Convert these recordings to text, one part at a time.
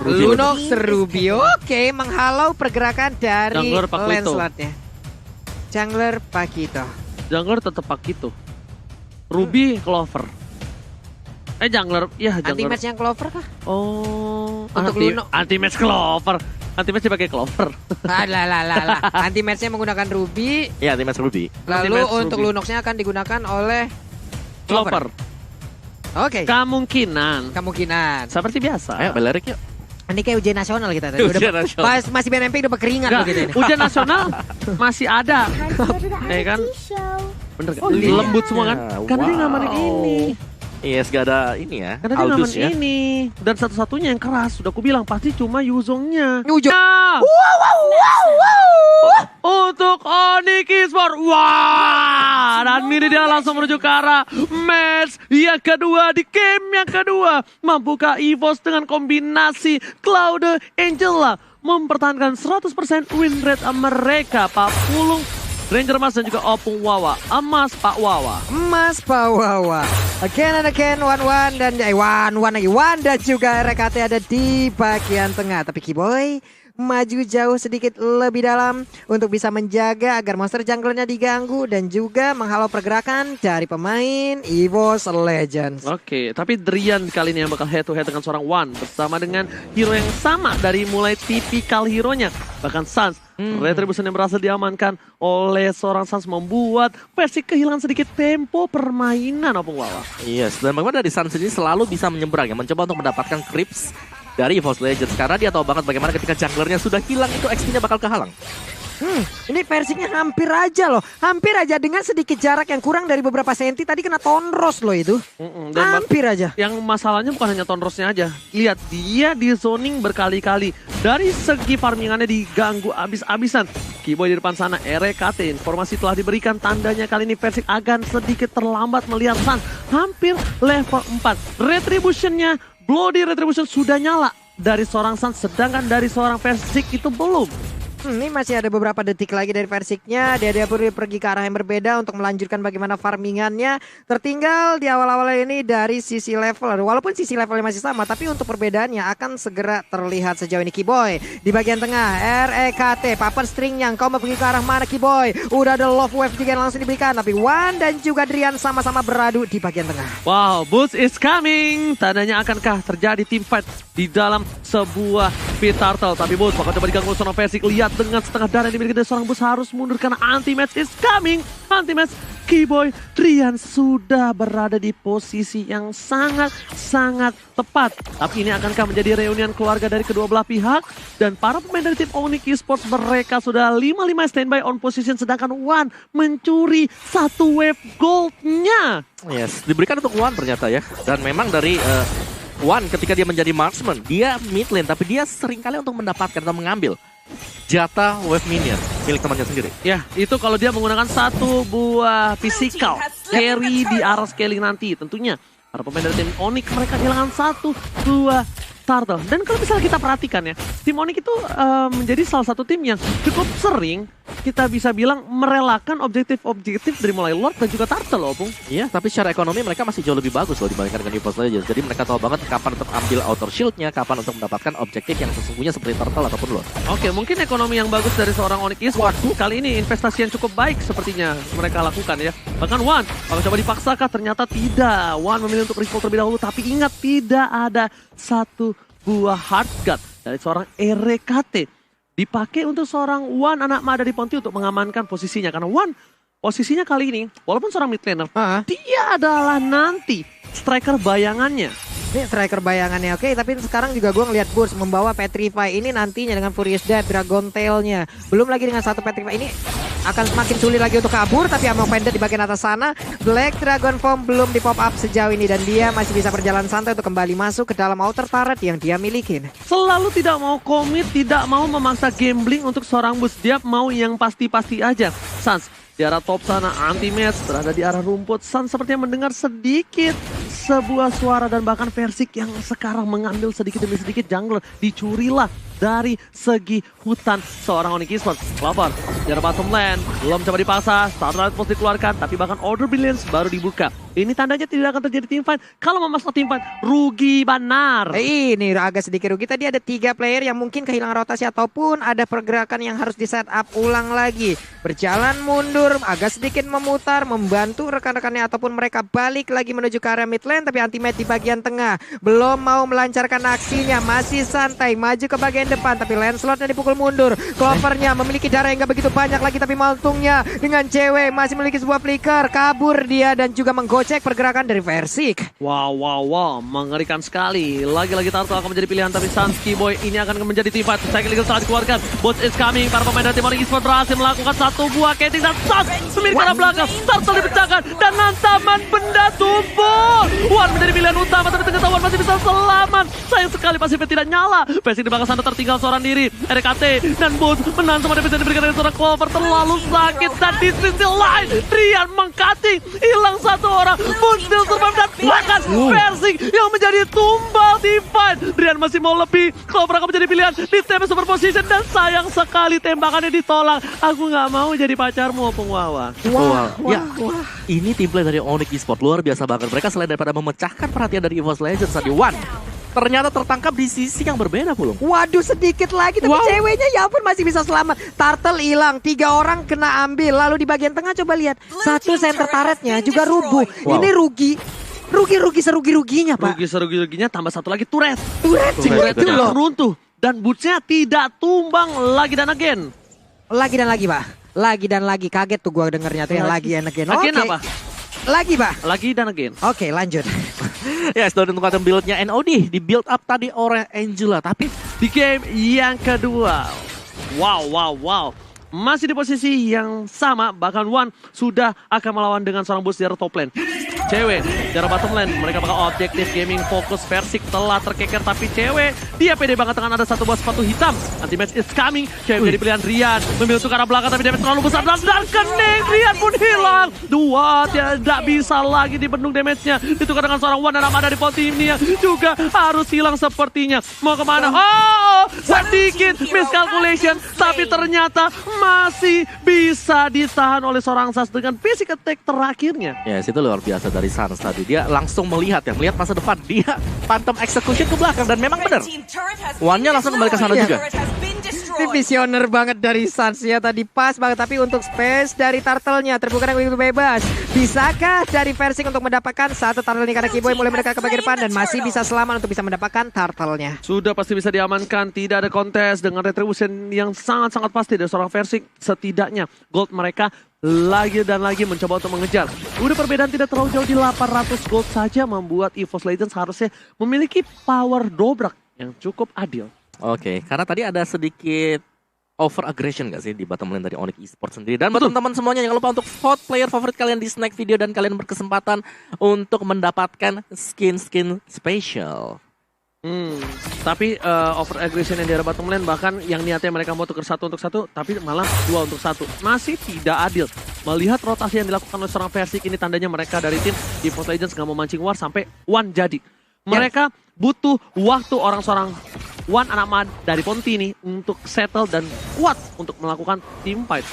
Lunox Ruby. Oke, menghalau pergerakan dari Jungler Pakito. Lancelotnya. Jungler Pakito. Jungler tetap Pakito. Ruby Clover. Jungler, ya jungler. Anti-match yang Clover kah? Oh, Untuk Lunox. Anti-match Clover. Anti-match dipakai Clover. Lah. Anti-matchnya menggunakan Ruby. Iya, Anti-match Ruby. Lalu Anti-match untuk Ruby. Lunoxnya akan digunakan oleh Clover. Oke. Kemungkinan. Seperti Seperti biasa. Ayo, belerik yuk. Ini kayak ujian nasional kita tadi. Ujian nasional. Pas masih BNMP udah berkeringat Nggak, begitu ini. ujian nasional masih ada. Kan? Bener kan? Oh, iya. Lembut semua kan? Karena dia nggak main ini. Yes, gak ada ini ya. Karena dia nggak Aldous main ya. ini. Dan satu-satunya yang keras, sudah aku bilang pasti cuma Yuzongnya. Ujung. Nah, untuk Onyx Esports. Wah, dan ini dia langsung menuju ke arah match yang kedua di game yang kedua. Mampukah EVOS dengan kombinasi Cloud Angela mempertahankan 100% win rate mereka? Pak Pulung, Ranger Mas dan juga Opung Wawa. Emas Pak Wawa. Mas Pawawa. Again and again, Wan dan Wan lagi. Wan dan juga RKT ada di bagian tengah. Tapi Kiboy maju jauh sedikit lebih dalam untuk bisa menjaga agar monster junglernya diganggu dan juga menghalau pergerakan dari pemain EVOS Legends. Oke, tapi Drian kali ini yang bakal head to head dengan seorang Wan bersama dengan hero yang sama dari mulai tipikal hero-nya. Bahkan Sans, Retribution yang berhasil diamankan oleh seorang Sans membuat Persik kehilangan sedikit tempo permainan Opung Wawa. Yes, dan bagaimana dari Suns ini selalu bisa menyeberang ya, mencoba untuk mendapatkan creeps dari EVOS Legends. Karena dia tahu banget bagaimana ketika junglernya sudah hilang itu XP-nya bakal kehalang. Ini Persiknya hampir aja loh. Hampir aja dengan sedikit jarak yang kurang dari beberapa senti. Tadi kena Tonros loh itu. Dan Hampir aja. yang masalahnya bukan hanya Tonrosnya aja. Lihat, dia di zoning berkali-kali. Dari segi farmingannya diganggu abis-abisan. Kiboy di depan sana, RKT. Informasi telah diberikan, tandanya kali ini Persik akan sedikit terlambat melihat Sun. Hampir level 4. Retributionnya, Bloody Retribution sudah nyala dari seorang Sun. Sedangkan dari seorang Persik itu belum. Ini masih ada beberapa detik lagi dari Persiknya. Dia pergi ke arah yang berbeda untuk melanjutkan bagaimana farmingannya. Tertinggal di awal-awal ini dari sisi level. Walaupun sisi levelnya masih sama, tapi untuk perbedaannya akan segera terlihat sejauh ini. Kiboy di bagian tengah, REKT, paper string yang kau mau pergi ke arah mana Kiboy? Udah ada love wave juga yang langsung diberikan. Tapi Wan dan juga Drian sama-sama beradu di bagian tengah. Wow, boost is coming. Tandanya akankah terjadi team fight di dalam sebuah pit turtle? Tapi boost bakal coba diganggu seorang Persik. Lihat dengan setengah darah yang dimiliki dari seorang boost harus mundur karena anti-match is coming. Anti-match, Kiboy, Drian sudah berada di posisi yang sangat-sangat tepat. Tapi ini akankah menjadi reunian keluarga dari kedua belah pihak? Dan para pemain dari tim Onyx Esports mereka sudah 5-5 standby on position. Sedangkan Wan mencuri satu wave goldnya. Yes, diberikan untuk Wan ternyata ya. Dan memang dari Wan ketika dia menjadi marksman, dia mid lane, tapi dia seringkali untuk mendapatkan atau mengambil jatah wave minion milik temannya sendiri. Ya, itu kalau dia menggunakan satu buah physical carry di arah scaling nanti. Tentunya para pemain dari tim Onyx mereka kehilangan satu buah turtle. Dan kalau misalnya kita perhatikan ya, tim Onyx itu menjadi salah satu tim yang cukup sering kita bisa bilang merelakan objektif-objektif dari mulai Lord dan juga Turtle loh, Bung. Iya, tapi secara ekonomi mereka masih jauh lebih bagus loh dibandingkan dengan EVOS Legends. Jadi mereka tahu banget kapan untuk ambil outer shield-nya, kapan untuk mendapatkan objektif yang sesungguhnya seperti Turtle ataupun Lord. Oke, mungkin ekonomi yang bagus dari seorang Onyx Esports kali ini investasi yang cukup baik sepertinya mereka lakukan ya. Bahkan Wan, kalau coba dipaksakah ternyata tidak. Wan memilih untuk recall terlebih dahulu, tapi ingat tidak ada satu buah hard guard dari seorang RKT dipakai untuk seorang Wan anak Ma dari Ponti untuk mengamankan posisinya. Karena Wan posisinya kali ini, walaupun seorang mid laner, dia adalah nanti striker bayangannya. Ini striker bayangannya oke, tapi sekarang juga gue ngeliat Burst membawa Petrify ini nantinya dengan Furious Death, Dragon Tail-nya. Belum lagi dengan satu Petrify ini akan semakin sulit lagi untuk kabur, tapi Ammo Pendant di bagian atas sana. Black Dragon Form belum di pop up sejauh ini dan dia masih bisa berjalan santai untuk kembali masuk ke dalam outer turret yang dia miliki. Selalu tidak mau komit, tidak mau memaksa gambling untuk seorang boost. Dia mau yang pasti-pasti aja. Sans di arah top sana, anti-match berada di arah rumput. Sans sepertinya mendengar sedikit sebuah suara dan bahkan Persik yang sekarang mengambil sedikit demi sedikit jungler. Dicurilah dari segi hutan seorang Onyx Esports. Clover di arah bottom lane, belum coba dipaksa, Starlight Pulse dikeluarkan, tapi bahkan Order Brilliance baru dibuka. Ini tandanya tidak akan terjadi teamfight. Kalau memasang teamfight, rugi benar. Ini agak sedikit rugi. Tadi ada 3 player yang mungkin kehilangan rotasi ataupun ada pergerakan yang harus di setup ulang lagi. Berjalan mundur, agak sedikit memutar, membantu rekan-rekannya ataupun mereka balik lagi menuju ke area mid lane. Tapi Anti-Match di bagian tengah belum mau melancarkan aksinya, masih santai maju ke bagian depan. Tapi Lancelotnya dipukul mundur. Clovernya memiliki darah yang gak begitu banyak lagi, tapi Maltungnya dengan cewek masih memiliki sebuah flicker. Kabur dia dan juga menggocek pergerakan dari Versik. Wow, mengerikan sekali. Lagi-lagi Turtle akan menjadi pilihan, tapi Sansky Boy ini akan menjadi teamfight. Cycle Eagle saat dikeluarkan. Bots is coming. Para pemain dari tim Onyx Esports berhasil melakukan satu buah ketting dan Sans memiliki arah belakang. Turtle dipecahkan dan hantaman benda tubuh. Wan menjadi pilihan utama, tapi ternyata Wan masih bisa selamat. Sayang sekali pasifnya tidak nyala. Versik di belakang sana tertinggal seorang diri. RKT dan Bots menang sama bisa diberikan dari seorang Clover. Terlalu sakit dan di sisi lain Rian mengcutting. Hilang satu orang. Bots still survive dan bahkan Versik yang menjadi tumbal di fight. Rian masih mau lebih. Clover akan menjadi pilihan di TP superposition dan sayang sekali tembakannya ditolak. Aku nggak mau jadi pacarmu, Opung Wawa. Ini tim play dari Onyx Esports luar biasa banget. Mereka selain daripada memecahkan perhatian dari EVOS Legends tadi, Wan ternyata tertangkap di sisi yang berbeda, Pulung. Waduh, sedikit lagi tapi ceweknya ya ampun masih bisa selamat. Turtle hilang, 3 orang kena ambil. Lalu di bagian tengah coba lihat, satu center turretnya juga rubuh. Ini rugi serugi-ruginya, Pak. Rugi serugi-ruginya tambah satu lagi turret. Turretnya itu loh. Runtuh dan bootsnya tidak tumbang lagi dan again. Lagi dan lagi, Pak. Lagi dan lagi. Kaget tuh gua dengernya tuh yang lagi and again. Again Oke. apa? Lagi, Pak. Lagi dan again. Oke, lanjut. Ya, sudah ditentukan build-nya NOD. Di build up tadi oleh Angela. Tapi Di game yang kedua. Wow. Masih di posisi yang sama. Bahkan Wan sudah akan melawan dengan seorang boost di arah top lane. Cewek di arah bottom lane. Mereka bakal objektif gaming fokus. Versik telah terkeker. Tapi cewek dia pede banget dengan ada satu buah sepatu hitam. Anti-Match is coming. Cewek menjadi pilihan Rian. Memilih untuk arah belakang tapi damage terlalu besar. Dan kening. Rian pun hilang. Dua tidak bisa lagi dibendung damage-nya. Ditukar dengan seorang Wan dan Amanda di Pontimnia. Juga harus hilang sepertinya. Mau kemana? Oh, sedikit miscalculation. Tapi ternyata masih bisa ditahan oleh seorang Sans dengan basic attack terakhirnya. ya, itu luar biasa dari Sans tadi. Dia langsung melihat masa depan. Dia phantom execution ke belakang dan memang benar. Wan-nya langsung kembali ke sana juga. Ini visioner banget dari Sans ya, tadi pas banget. Tapi untuk space dari Turtle-nya terbuka dengan begitu bebas. Bisakah dari Versik untuk mendapatkan satu Turtle ini karena Kiboy mulai mereka ke bagian depan dan masih bisa selamat untuk bisa mendapatkan Turtle-nya. Sudah pasti bisa diamankan, tidak ada kontes dengan retribution yang sangat-sangat pasti dari seorang Versik. Setidaknya gold mereka lagi dan lagi mencoba untuk mengejar. Udah perbedaan tidak terlalu jauh di 800 gold saja membuat EVOS Legends harusnya memiliki power dobrak yang cukup adil. Oke, karena tadi ada sedikit over aggression gak sih di bottom lane dari Onyx Esports sendiri. Dan buat teman-teman semuanya jangan lupa untuk vote player favorit kalian di snack video dan kalian berkesempatan untuk mendapatkan skin-skin spesial. Tapi over aggression yang di arah bottom lane, bahkan yang niatnya mereka mau tukar 1 untuk 1 tapi malah 2 untuk 1, masih tidak adil. Melihat rotasi yang dilakukan oleh seorang Versik ini tandanya mereka dari tim EVOS Legends gak mau mancing war sampai Wan jadi. Mereka butuh waktu seorang Wan Anamad dari Ponti ini untuk settle dan kuat untuk melakukan team fight.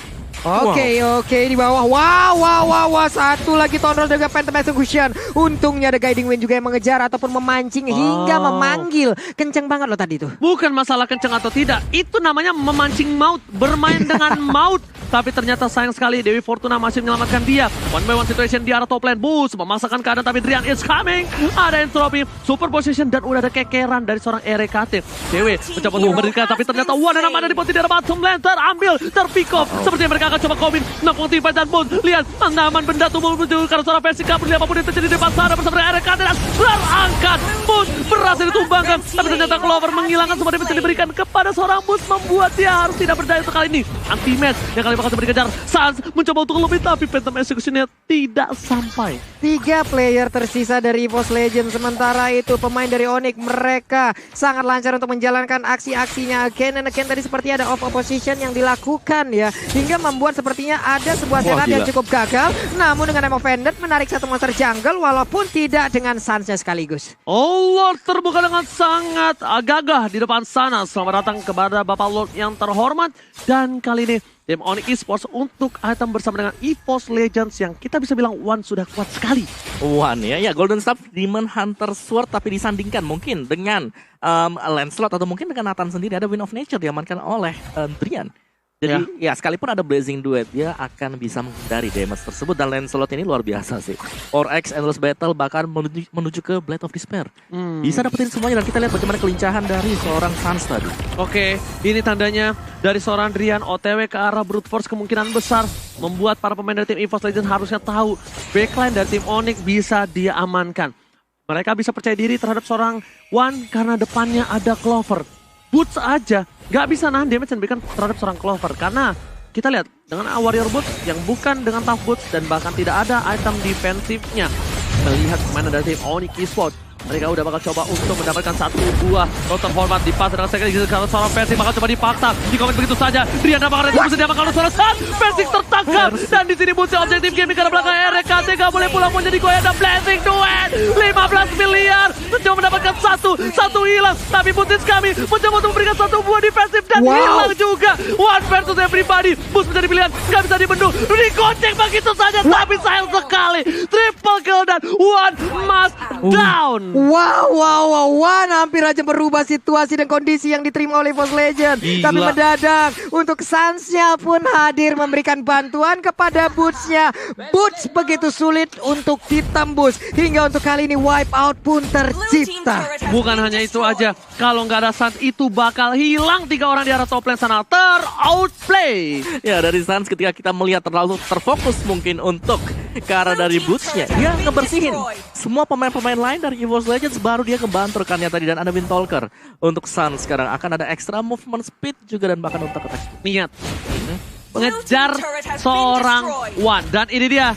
Oke, di bawah. Wow. Satu lagi Tonrol dengan Phantom Execution. Untungnya ada Guiding Wind juga yang mengejar ataupun memancing hingga memanggil. Kenceng banget loh tadi tuh. Bukan masalah kenceng atau tidak, itu namanya memancing maut, bermain dengan maut. Tapi ternyata sayang sekali Dewi Fortuna masih menyelamatkan dia. One by one situation di arah top lane. Boost memaksakan keadaan tapi Drian is coming. Ada entropy, super position dan udah ada kekeran dari seorang RKT. Dewi mencoba untuk memberikan tapi ternyata One dan ada di posisi di arah bottom lane terambil, terpick off. Sepertinya mereka akan coba komin, nongkrong tim dan Bones. Lihat, pengaman benda tubuh menuju karena seorang Versik kabur. Apapun yang terjadi di depan sana bersama dengan RKT dan terangkat. Bones berhasil ditumbangkan. Tapi ternyata Clover menghilangkan semua damage yang diberikan kepada seorang Bones, membuat dia harus tidak berdaya untuk kali ini. Anti-match yang kali bakal coba dikejar. Sans mencoba untuk lebih tapi Phantom Execution-nya tidak sampai. 3 player tersisa dari EVOS Legends. Sementara itu pemain dari Onyx mereka sangat lancar untuk menjalankan aksi-aksinya again and again. Tadi seperti ada off opposition yang dilakukan ya, hingga membuat sepertinya ada sebuah setup yang cukup gagal. Namun dengan Emo Vended menarik satu monster jungle walaupun tidak dengan Sansnya sekaligus. Lord terbuka dengan sangat gagah di depan sana. Selamat datang kepada Bapak Lord yang terhormat. Dan kali ini tim Onyx Esports untuk item bersama dengan EVOS Legends yang kita bisa bilang One sudah kuat sekali. One ya Golden Staff Demon Hunter Sword tapi disandingkan mungkin dengan Lancelot atau mungkin dengan Nathan sendiri ada Wind of Nature diamankan oleh Drian. Jadi ya sekalipun ada Blazing Duet dia akan bisa menghindari damage tersebut dan Lancelot ini luar biasa sih. 4X Endless Battle bahkan menuju ke Blade of Despair. Bisa dapetin semuanya dan kita lihat bagaimana kelincahan dari seorang Sans tadi. Oke, ini tandanya dari seorang Drian OTW ke arah Brute Force kemungkinan besar membuat para pemain dari tim EVOS Legends harusnya tahu backline dari tim Onyx bisa dia amankan. Mereka bisa percaya diri terhadap seorang One karena depannya ada Clover. Boots aja nggak bisa nahan damage yang diberikan terhadap seorang Clover karena kita lihat dengan Warrior Boots yang bukan dengan Tough Boots dan bahkan tidak ada item defensifnya. Melihat kemana dari tim Onyx Esports, mereka udah bakal coba untuk mendapatkan satu buah rotor hormat di pas dengan second kalau seorang Persik bakal coba dipaksa di komen begitu saja. Drian bakal bisa diamankan oleh seorang Sans. Persik tertangkap dan di sini muncul objektif game karena belakang RKT gak boleh pulang menjadi goyang dan Blazing Duet 15 miliar mencoba mendapatkan satu hilang tapi Butis kami mencoba untuk memberikan satu buah defensif dan hilang juga. One versus everybody. Bus menjadi pilihan gak bisa dibendung digocek begitu saja tapi sayang sekali triple kill dan One must down. Wow, One hampir aja berubah situasi dan kondisi yang diterima oleh EVOS Legends. Tapi mendadak untuk Sans-nya pun hadir memberikan bantuan kepada Boots-nya. Boots begitu sulit untuk ditembus. Hingga untuk kali ini wipe out pun tercipta. Bukan hanya itu aja, kalau nggak ada Sans itu bakal hilang 3 orang di arah top lane sana. Ter-outplay. Ya dari Sans ketika kita melihat terlalu terfokus mungkin untuk ke arah dari Boots-nya. Dia ngebersihin semua pemain-pemain lain dari EVOS Legends baru dia kebantu rekannya tadi dan ada Windtalker. Untuk Sans sekarang akan ada extra movement speed juga dan bahkan untuk attack speed. Niat ngejar seorang One dan ini dia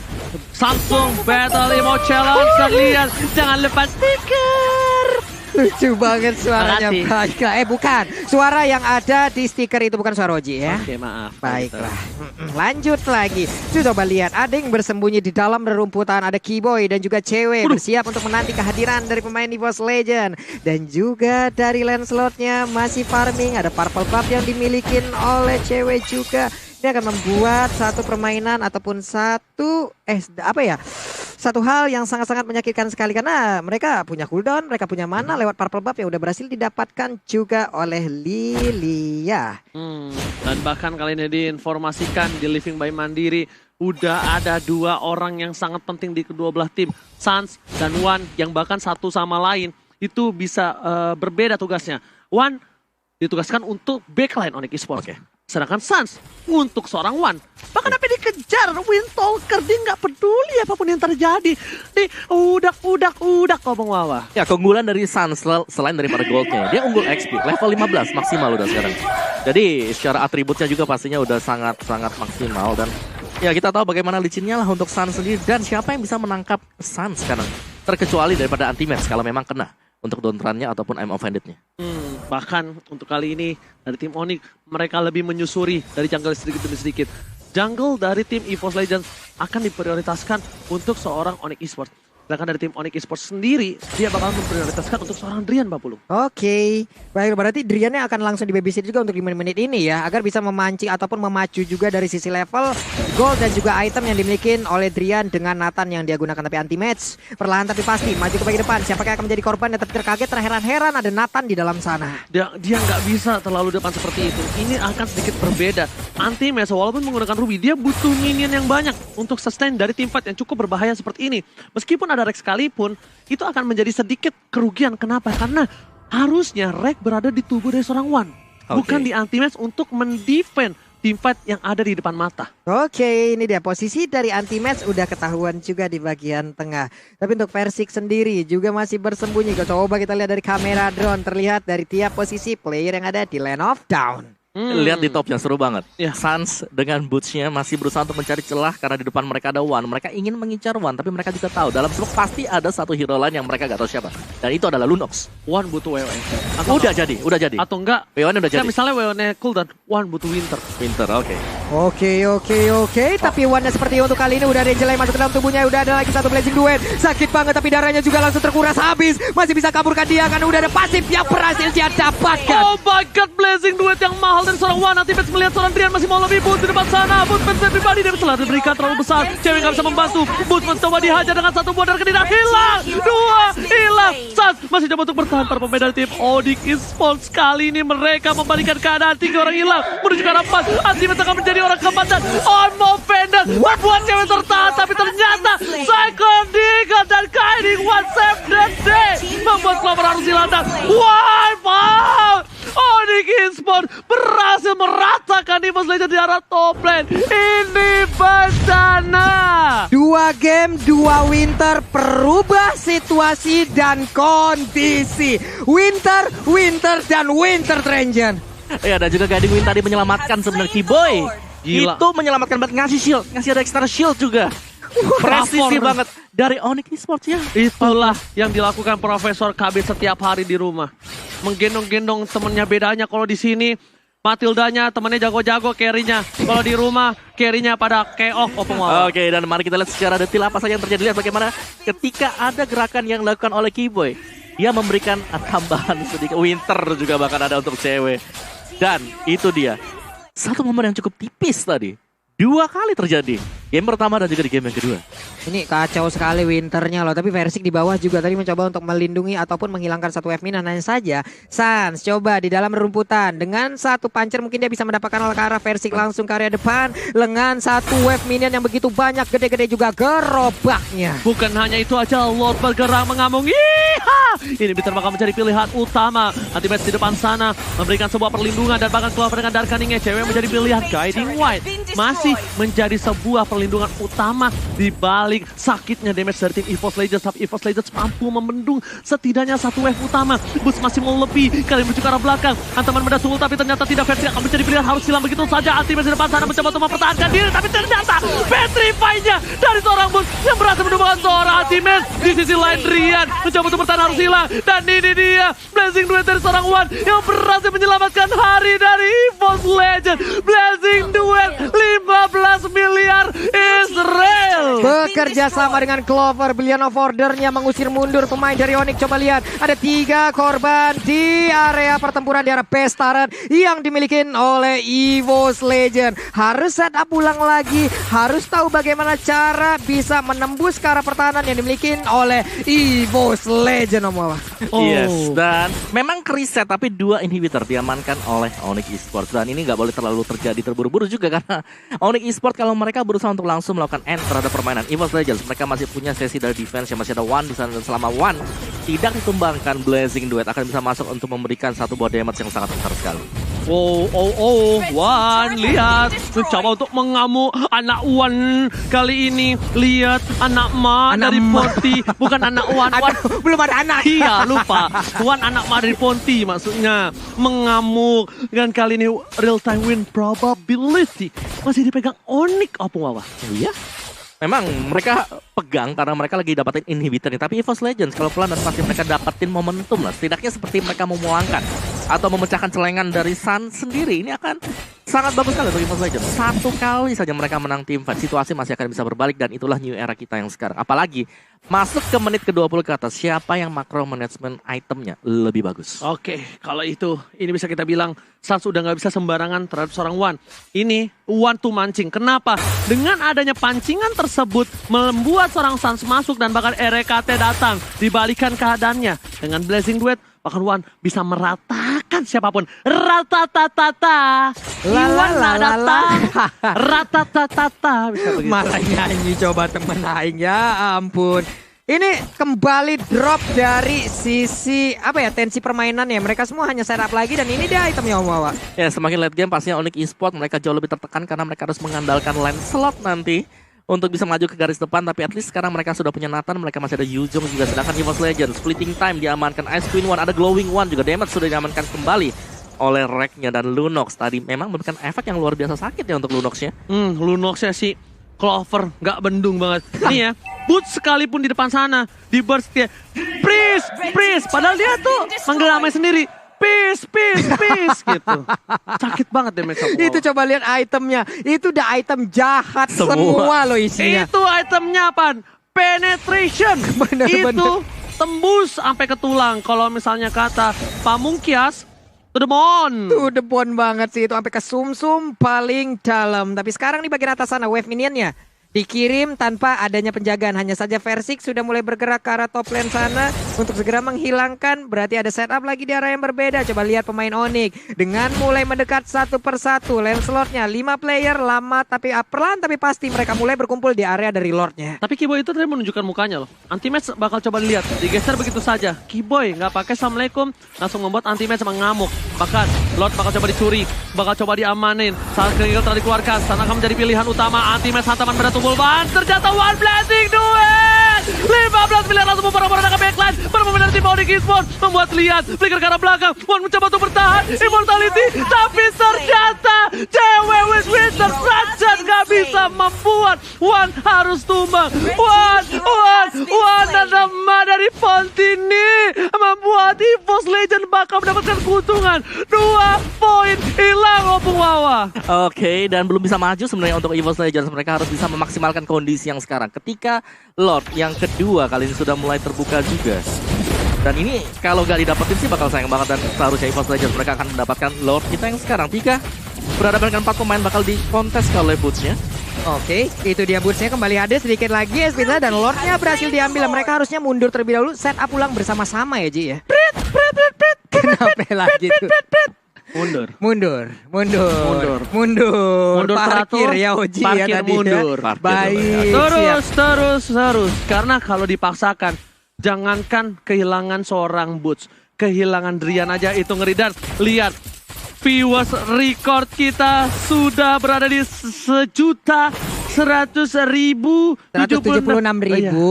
Samsung Battle Emo Challenge. Kalian jangan lepas stiker. Lucu banget suaranya. Makasih. Baiklah, bukan. Suara yang ada di stiker itu bukan suara Oji ya. Oke, maaf. Baiklah. Lanjut lagi. Coba lihat, ada yang bersembunyi di dalam rerumputan. Ada Keyboy dan juga cewek bersiap untuk menanti kehadiran dari pemain EVOS Legend. Dan juga dari Lancelot-nya masih farming. Ada purple buff yang dimiliki oleh cewek juga. Ini akan membuat satu permainan ataupun satu satu hal yang sangat-sangat menyakitkan sekali karena mereka punya cooldown, mereka punya mana lewat purple buff yang udah berhasil didapatkan juga oleh Lilia. Dan bahkan kali ini diinformasikan di Living by Mandiri udah ada 2 orang yang sangat penting di kedua belah tim, Sans dan One, yang bahkan satu sama lain itu bisa berbeda tugasnya. One ditugaskan untuk backline Onyx Esports. Sedangkan Sans untuk seorang One. Bahkan sampai dikejar Windtalker, dia nggak peduli apapun yang terjadi. Di udak kok Bang Wawa. Ya keunggulan dari Sans selain daripada goldnya, dia unggul XP level 15 maksimal udah sekarang. Jadi secara atributnya juga pastinya udah sangat maksimal dan ya kita tahu bagaimana licinnya lah untuk Sans sendiri dan siapa yang bisa menangkap Sans sekarang. Terkecuali daripada anti-match kalau memang kena untuk downrun-nya ataupun I'm offended-nya. Bahkan untuk kali ini dari tim Onyx mereka lebih menyusuri dari jungle sedikit demi sedikit. Jungle dari tim EVOS Legends akan diprioritaskan untuk seorang Onyx Esports. Sedangkan dari tim Onyx Esports sendiri, dia bakal memprioritaskan untuk seorang Drian, Mbak Pulung. Oke, baik, berarti Driannya akan langsung di babysit juga untuk 5 menit ini ya, agar bisa memancing ataupun memacu juga dari sisi level, gold dan juga item yang dimiliki oleh Drian dengan Nathan yang dia gunakan tapi anti-match. Perlahan tapi pasti, maju ke bagian depan, siapakah yang akan menjadi korban dan tapi terkaget, terheran-heran ada Nathan di dalam sana. Dia nggak bisa terlalu depan seperti itu. Ini akan sedikit berbeda. Anti-match walaupun menggunakan Ruby, dia butuh minion yang banyak untuk sustain dari teamfight yang cukup berbahaya seperti ini. Meskipun ada Rex sekalipun, itu akan menjadi sedikit kerugian. Kenapa? Karena harusnya Rex berada di tubuh dari seorang One. Bukan di anti-match untuk mendefend teamfight yang ada di depan mata. Oke, ini dia posisi dari anti-match udah ketahuan juga di bagian tengah. Tapi untuk Persik sendiri juga masih bersembunyi. Coba kita lihat dari kamera drone, terlihat dari tiap posisi player yang ada di Land of Down. Lihat di topnya seru banget. Ya. Sans dengan boots-nya masih berusaha untuk mencari celah karena di depan mereka ada One. Mereka ingin mengincar One, tapi mereka juga tahu dalam smoke pasti ada satu hero lain yang mereka gak tahu siapa. Dan itu adalah Lunox. One butuh WoE. Udah jadi. Atau enggak? WoE udah jadi. Misalnya WoE cooldown, One butuh Winter. Winter, oke. Oke. Tapi Wanda seperti untuk kali ini udah ada Angela yang masuk ke dalam tubuhnya. Udah ada lagi satu Blazing Duet. Sakit banget tapi darahnya juga langsung terkuras habis. Masih bisa kaburkan dia karena udah ada pasif yang berhasil dia dapatkan. Oh my god, Blazing Duet yang mahal dari seorang Wan. Nanti Pets melihat seorang Drian masih mau lebih. Boot di depan sana. Boot Pets pribadi dia telah diberikan terlalu besar. Cewek gak bisa membantu. Boot mencoba dihajar dengan satu buah dan tidak hilang. Dua hilang. Sans masih coba untuk bertahan para pemain dari tim Onyx Esports. Kali ini mereka membalikan keadaan. 3 orang hilang menuju ke arah 4. Ultimate akan menjadi orang keempat dan Onmo Vendor membuat cewek tertahan. Tapi ternyata Cyclone Deagle dan Guiding One save the day membuat Clover harus hilang dan wipe out. Onyx Esports berhasil meratakan EVOS Legends di arah top lane. Ini bencana. 2 game, 2 Winter, perubah situasi dan kondisi. Winter dan Winter Trenjan. Ya, dan juga Guiding Wind tadi menyelamatkan sebenarnya Kiboy. Gila. Itu menyelamatkan banget, ngasih shield, ngasih ada extra shield juga. Presisi banget dari Onyx Esports ya. Itulah yang dilakukan Profesor KB setiap hari di rumah. Menggendong-gendong temennya. Bedanya kalau di sini Matildanya temennya jago-jago carry-nya. Kalau di rumah carry-nya pada keok. Oke, dan mari kita lihat secara detail apa saja yang terjadi. Lihat bagaimana ketika ada gerakan yang dilakukan oleh Kiboy. Dia memberikan tambahan sedikit. Winter juga bahkan ada untuk cewek. Dan itu dia. Satu momen yang cukup tipis tadi. 2 kali terjadi. Game pertama dan juga di game yang kedua. Ini kacau sekali Winternya loh. Tapi Versik di bawah juga tadi mencoba untuk melindungi ataupun menghilangkan satu wave minion. Hanya saja Sans coba di dalam rumputan. Dengan satu puncher mungkin dia bisa mendapatkan ke arah Versik langsung ke area depan. Dengan satu wave minion yang begitu banyak. Gede-gede juga gerobaknya. Bukan hanya itu aja, Lord bergerak mengamung. Yeeha! Ini Bitter bakal menjadi pilihan utama. Ultimate di depan sana memberikan sebuah perlindungan dan bahkan Clover dengan Darkaningnya. Cewek menjadi pilihan. Guiding White masih menjadi sebuah perlindungan utama di balik sakitnya damage dari tim EVOS Legends. Tapi EVOS Legends mampu membendung setidaknya satu wave utama. Bus masih mau lebih, kalian menuju ke arah belakang. Antaman mendas sul tapi ternyata tidak. Versik akan menjadi pilihan, harus hilang begitu saja. Ultimate di depan sana mencoba untuk mempertahankan diri, tapi ternyata petrify-nya dari seorang Bus yang berhasil menemukan seorang Ultimate. Di sisi lain Drian mencoba untuk bertahan, harus hilang. Dan ini dia Blazing Duet dari seorang Wan yang berhasil menyelamatkan hari dari EVOS Legends. Blazing Duet 15 miliar Israel. Bekerja sama dengan Clover, Billion of Order-nya mengusir mundur pemain dari Onyx. Coba lihat, ada 3 korban di area pertempuran di arah base turret yang dimiliki oleh EVOS Legend. Harus set up ulang lagi, harus tahu bagaimana cara bisa menembus ke arah pertahanan yang dimiliki oleh EVOS Legend, Om Wawa. Yes, dan memang reset tapi 2 inhibitor diamankan oleh Onyx Esports. Dan ini nggak boleh terlalu terjadi terburu-buru juga karena Onyx Esports kalau mereka berusaha untuk langsung melakukan end terhadap permainan EVOS Legends, mereka masih punya sesi dari defense yang masih ada One di sana, dan selama One tidak ditumbangkan, Blazing Duet akan bisa masuk untuk memberikan satu buah damage yang sangat besar sekali. Wan lihat mencoba untuk mengamuk anak Wan kali ini. Lihat anak Ma dari Ponti, bukan anak Wan. Belum ada anak. Iya, lupa. Wan anak Ma dari Ponti maksudnya. Mengamuk. Dan kali ini real time win probability masih dipegang Onyx, Opung Wawa. Iya. Memang mereka pegang karena mereka lagi dapatin inhibitor nih. Tapi EVOS Legends kalau pelan dan pasti mereka dapatin momentum lah. Setidaknya seperti mereka memuangkan atau memecahkan celengan dari Sun sendiri. Ini akan sangat bagus sekali untuk EVOS Legends. 1 kali saja mereka menang tim fight, situasi masih akan bisa berbalik. Dan itulah new era kita yang sekarang. Apalagi masuk ke menit ke-20 ke atas, siapa yang macro management itemnya lebih bagus. Oke, kalau itu ini bisa kita bilang Sans udah nggak bisa sembarangan terhadap seorang Wan. Ini Wan tuh mancing. Kenapa? Dengan adanya pancingan tersebut membuat seorang Sans masuk dan bahkan RKT datang. Dibalikan keadaannya dengan Blazing Duet, bahkan Wan bisa meratakan siapapun. Ratatatata. Iwan datang. Ratatatata. Bisa begitu. Malah nyanyi coba temen aing, ya ampun. Ini kembali drop dari sisi tensi permainan ya. Mereka semua hanya setup lagi dan ini dia itemnya, Om Wawa. Ya, semakin late game pastinya Onyx Esports mereka jauh lebih tertekan karena mereka harus mengandalkan lane slot nanti untuk bisa maju ke garis depan. Tapi at least sekarang mereka sudah punya Nathan, mereka masih ada Yuzong juga. Sedangkan EVOS Legends Splitting Time diamankan, Ice Queen One, ada Glowing One juga. Damage sudah diamankan kembali oleh Reknya dan Lunox. Tadi memang memberikan efek yang luar biasa sakit ya untuk Lunoxnya. Lunoxnya sih Clover nggak bendung banget. Ini ya, Boots sekalipun di depan sana, di burst dia, Freeze! Padahal dia tuh manggil namanya sendiri. peace gitu. Sakit banget damage aku. Itu coba lihat itemnya. Itu udah item jahat semua loh isinya. Itu itemnya apa? Penetration. Bener. Itu tembus sampai ke tulang. Kalau misalnya kata Pamungkias, to the bone. To the bone banget sih itu sampai ke sumsum paling dalam. Tapi sekarang di bagian atas sana wave minionnya dikirim tanpa adanya penjagaan. Hanya saja Versik sudah mulai bergerak ke arah top lane sana untuk segera menghilangkan. Berarti ada setup lagi di arah yang berbeda. Coba lihat pemain Onyx dengan mulai mendekat satu persatu. Lane slotnya 5 player lama tapi perlahan tapi pasti mereka mulai berkumpul di area dari Lordnya. Tapi Kiboy itu tadi menunjukkan mukanya loh. Anti-match bakal coba dilihat. Digeser begitu saja. Kiboy nggak pakai Assalamualaikum. Langsung membuat anti-match mengamuk. Bahkan Lord bakal coba dicuri. Bakal coba diamanin. Saat Kegel telah dikeluarkan. Sana akan menjadi pilihan utama. Anti-match hantaman berat Bulban, ternyata one blessing duet 15 miliar langsung memperoleh ke backline. Permainan tim Onyx Esports membuat lihat flicker ke arah belakang. One mencoba untuk bertahan Immortality, tapi ternyata cewek with Wizard Ratchet gak bisa membuat One harus tumbang. One nama dari Fontini membuat EVOS Legend bakal mendapatkan keuntungan 2 poin hilang Opung Wawa. Oke, dan belum bisa maju sebenarnya untuk EVOS Legends. Mereka harus bisa memaksimalkan kondisi yang sekarang. Ketika Lord yang kedua kali ini sudah mulai terbuka juga. Dan ini kalau gak didapetin sih bakal sayang banget. Dan seharusnya EVOS Legends mereka akan mendapatkan Lord kita yang sekarang. 3 berhadapan dengan 4 pemain bakal dikontes kalau Boots-nya. Oke, itu dia Boots-nya kembali ada sedikit lagi Espinza dan Lordnya berhasil diambil. Mereka harusnya mundur terlebih dahulu, set up ulang bersama-sama ya Ji ya. Kenapa lagi tuh? Mundur. Parkir 100, ya Oji parkir ya tadi mundur. ya. Baik. Terus. Karena kalau dipaksakan, jangankan kehilangan seorang Boots, kehilangan Drian aja itu ngeri. Dan lihat, viewers record kita sudah berada di 1.100.000 176.000.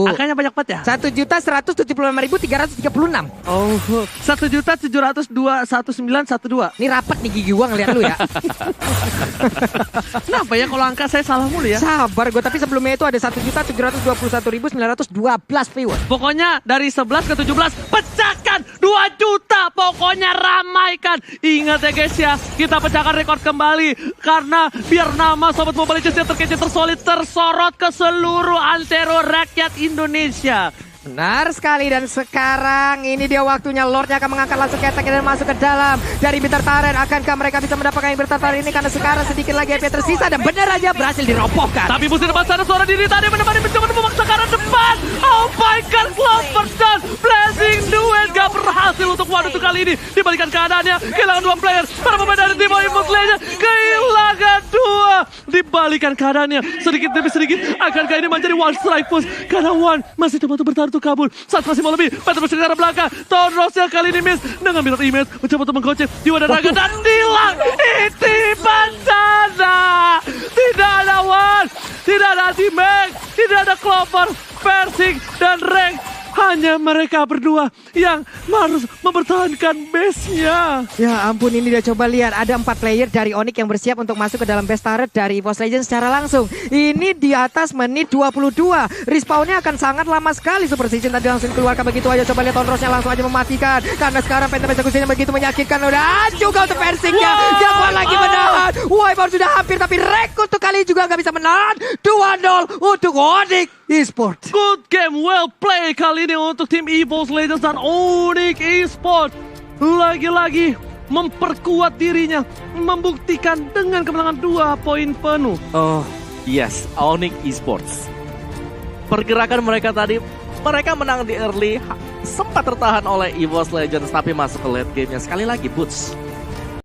Angkanya banyak banget ya? 1.176.336. Oh, 1.702.1912. Ini rapat nih gigi gua ngeliat lu ya. Kenapa ya kalau angka saya salah mulu ya? Sabar gue, tapi sebelumnya itu ada 1.721.912 viewers. Pokoknya dari 11 ke 17 pecahkan 2 juta. Pokoknya ramaikan. Ingat ya guys ya, kita pecahkan rekor kembali. Karena biar nama Sobat Mobile Legends yang terkece tersolid tersorot ke seluruh antero rakyat Indonesia. Benar sekali, dan sekarang ini dia waktunya Lordnya akan mengangkat langsung ke attack dan masuk ke dalam dari Bitter Taren. Akankah mereka bisa mendapatkan yang Bitter Taren ini karena sekarang sedikit lagi HP tersisa dan benar aja berhasil dirobohkan. Tapi musuh depan sana suara diri tadi menemani mencoba memaksa ke arah depan. Oh my god, Clover dan Blessing Duet gak berhasil untuk waduh kali ini. Dibalikan keadaannya, kehilangan 2 player. Para pemain dari tim Onyx Legends kehilangan 2. Dibalikan keadaannya sedikit demi sedikit. Akankah ini menjadi one strike push karena One masih coba untuk bertahan untuk kabur. Saat masih mau lebih, Peter bersedia ke arah belakang. Town Rose yang kali ini miss dengan mirror image, mencoba untuk menggocek Jiwa dan Raga dan hilang. Itipan sana. Tidak ada One, tidak ada T-Max, tidak ada Clover, Versik dan Rank. Hanya mereka berdua yang harus mempertahankan base-nya. Ya ampun, ini dia coba lihat. Ada 4 player dari Onyx yang bersiap untuk masuk ke dalam base turret dari EVOS Legends secara langsung. Ini di atas menit 22. Respawnnya akan sangat lama sekali. Super Season tadi langsung keluarkan begitu aja. Coba lihat Tonrosnya langsung aja mematikan. Karena sekarang Phantom Execution begitu menyakitkan. Udah juga untuk Versiknya. Jagoan lagi menahan. Wiper sudah hampir, tapi Rek untuk kali juga nggak bisa menahan. 2-0 untuk Onyx Esports. Good game, well play kali ini untuk tim EVOS Legends dan Onyx Esports. Lagi-lagi memperkuat dirinya, membuktikan dengan kemenangan 2 poin penuh. Oh yes, Onyx Esports. Pergerakan mereka tadi, mereka menang di early, sempat tertahan oleh EVOS Legends tapi masuk ke late game-nya sekali lagi Boots.